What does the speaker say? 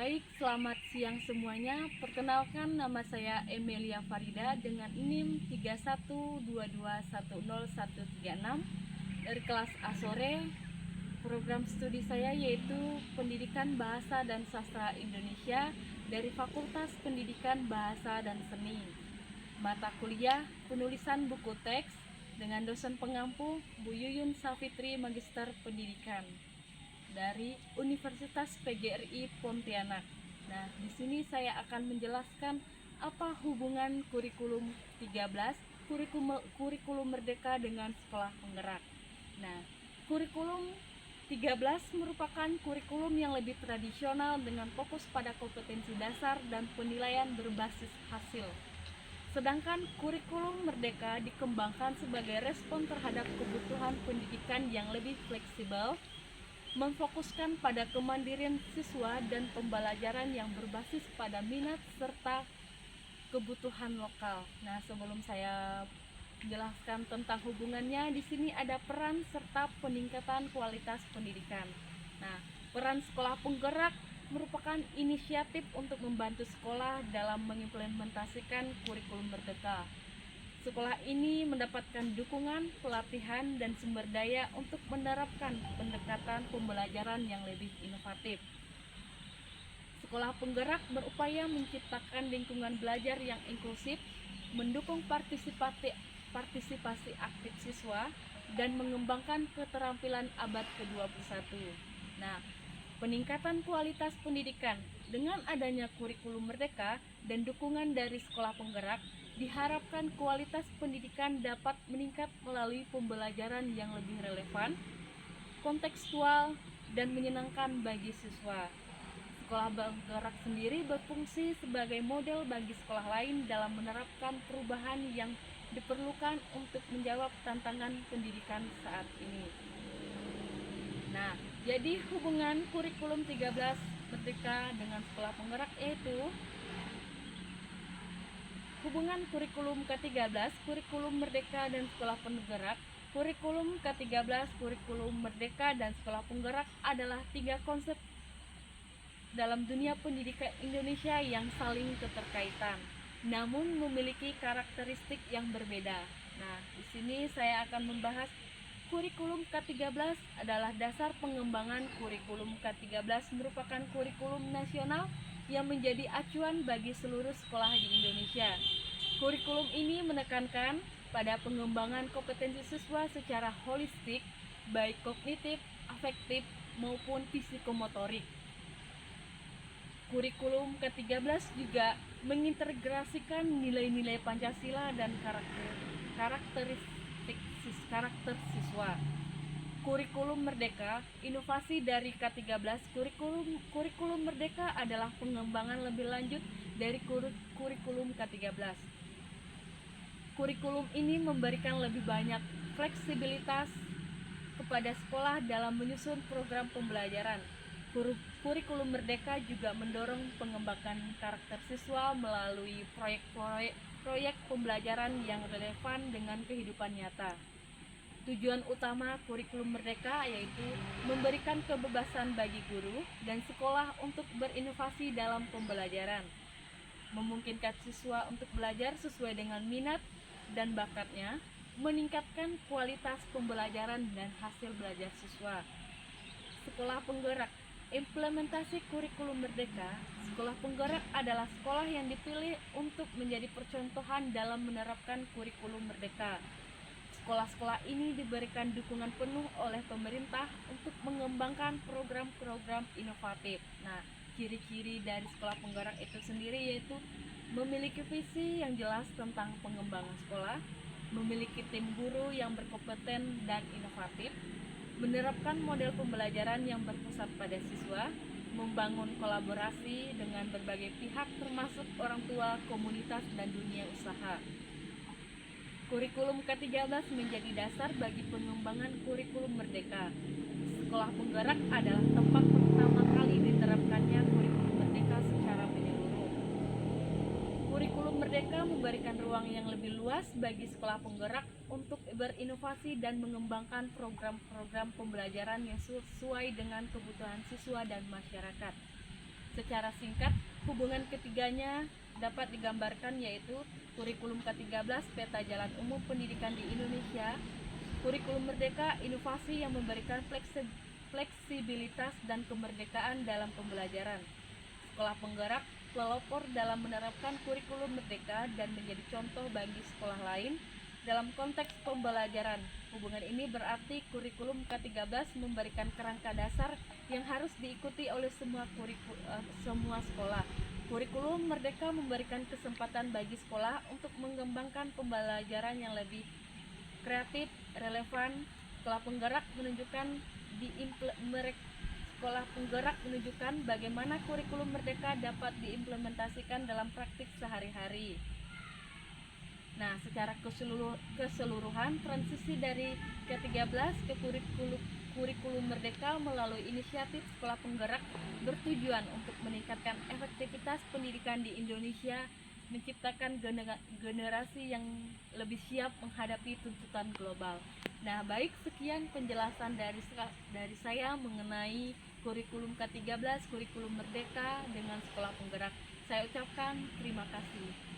Baik, selamat siang semuanya. Perkenalkan, nama saya Emilia Farida dengan NIM 3122101136 dari kelas A sore. Program studi saya yaitu Pendidikan Bahasa dan Sastra Indonesia dari Fakultas Pendidikan Bahasa dan Seni. Mata kuliah Penulisan Buku Teks dengan dosen pengampu Bu Yuyun Safitri, Magister Pendidikan dari Universitas PGRI Pontianak. Nah, di sini saya akan menjelaskan apa hubungan kurikulum 13, kurikulum merdeka dengan sekolah penggerak. Nah, kurikulum 13 merupakan kurikulum yang lebih tradisional dengan fokus pada kompetensi dasar dan penilaian berbasis hasil. Sedangkan kurikulum merdeka dikembangkan sebagai respon terhadap kebutuhan pendidikan yang lebih fleksibel, memfokuskan pada kemandirian siswa dan pembelajaran yang berbasis pada minat serta kebutuhan lokal. Nah, sebelum saya menjelaskan tentang hubungannya, di sini ada peran serta peningkatan kualitas pendidikan. Nah, peran sekolah penggerak merupakan inisiatif untuk membantu sekolah dalam mengimplementasikan kurikulum merdeka. Sekolah ini mendapatkan dukungan, pelatihan, dan sumber daya untuk menerapkan pendekatan pembelajaran yang lebih inovatif. Sekolah penggerak berupaya menciptakan lingkungan belajar yang inklusif, mendukung partisipasi aktif siswa, dan mengembangkan keterampilan abad ke-21. Nah, peningkatan kualitas pendidikan dengan adanya kurikulum merdeka dan dukungan dari sekolah penggerak, diharapkan kualitas pendidikan dapat meningkat melalui pembelajaran yang lebih relevan, kontekstual, dan menyenangkan bagi siswa. Sekolah penggerak sendiri berfungsi sebagai model bagi sekolah lain dalam menerapkan perubahan yang diperlukan untuk menjawab tantangan pendidikan saat ini. Nah, jadi hubungan kurikulum 13 merdeka dengan sekolah penggerak yaitu hubungan kurikulum ke-13, kurikulum merdeka dan sekolah penggerak. Kurikulum ke-13, kurikulum merdeka dan sekolah penggerak adalah tiga konsep dalam dunia pendidikan Indonesia yang saling keterkaitan, namun memiliki karakteristik yang berbeda. Nah, di sini saya akan membahas kurikulum K13 adalah dasar pengembangan. Kurikulum K13 merupakan kurikulum nasional yang menjadi acuan bagi seluruh sekolah di Indonesia. Kurikulum ini menekankan pada pengembangan kompetensi siswa secara holistik, baik kognitif, afektif, maupun psikomotorik. Kurikulum K13 juga mengintegrasikan nilai-nilai Pancasila dan karakter siswa. Kurikulum merdeka, inovasi dari K13, kurikulum merdeka adalah pengembangan lebih lanjut dari kurikulum K13. Kurikulum ini memberikan lebih banyak fleksibilitas kepada sekolah dalam menyusun program pembelajaran. Kurikulum merdeka juga mendorong pengembangan karakter siswa melalui proyek pembelajaran yang relevan dengan kehidupan nyata. Tujuan utama kurikulum merdeka yaitu memberikan kebebasan bagi guru dan sekolah untuk berinovasi dalam pembelajaran, memungkinkan siswa untuk belajar sesuai dengan minat dan bakatnya, meningkatkan kualitas pembelajaran dan hasil belajar siswa. Sekolah penggerak, implementasi kurikulum merdeka. Sekolah penggerak adalah sekolah yang dipilih untuk menjadi percontohan dalam menerapkan kurikulum merdeka. Sekolah-sekolah ini diberikan dukungan penuh oleh pemerintah untuk mengembangkan program-program inovatif. Nah, ciri-ciri dari sekolah penggerak itu sendiri yaitu memiliki visi yang jelas tentang pengembangan sekolah, memiliki tim guru yang berkompeten dan inovatif, menerapkan model pembelajaran yang berpusat pada siswa, membangun kolaborasi dengan berbagai pihak termasuk orang tua, komunitas, dan dunia usaha. Kurikulum K13 menjadi dasar bagi pengembangan kurikulum merdeka. Sekolah penggerak adalah tempat pertama kali diterapkannya kurikulum merdeka secara menyeluruh. Kurikulum merdeka memberikan ruang yang lebih luas bagi sekolah penggerak untuk berinovasi dan mengembangkan program-program pembelajaran yang sesuai dengan kebutuhan siswa dan masyarakat. Secara singkat, hubungan ketiganya dapat digambarkan yaitu kurikulum ke-13 Peta Jalan Umum Pendidikan di Indonesia, kurikulum merdeka, inovasi yang memberikan fleksibilitas dan kemerdekaan dalam pembelajaran. Sekolah penggerak pelopor dalam menerapkan kurikulum merdeka dan menjadi contoh bagi sekolah lain dalam konteks pembelajaran. Hubungan ini berarti kurikulum ke-13 memberikan kerangka dasar yang harus diikuti oleh semua sekolah. Kurikulum merdeka memberikan kesempatan bagi sekolah untuk mengembangkan pembelajaran yang lebih kreatif, relevan. Sekolah penggerak menunjukkan bagaimana kurikulum merdeka dapat diimplementasikan dalam praktik sehari-hari. Nah, secara keseluruhan transisi dari ke-13 ke kurikulum merdeka melalui inisiatif sekolah penggerak bertujuan untuk meningkatkan efektivitas pendidikan di Indonesia, menciptakan generasi yang lebih siap menghadapi tuntutan global. Nah, baik, sekian penjelasan dari saya mengenai kurikulum ke-13, kurikulum merdeka dengan sekolah penggerak. Saya ucapkan terima kasih.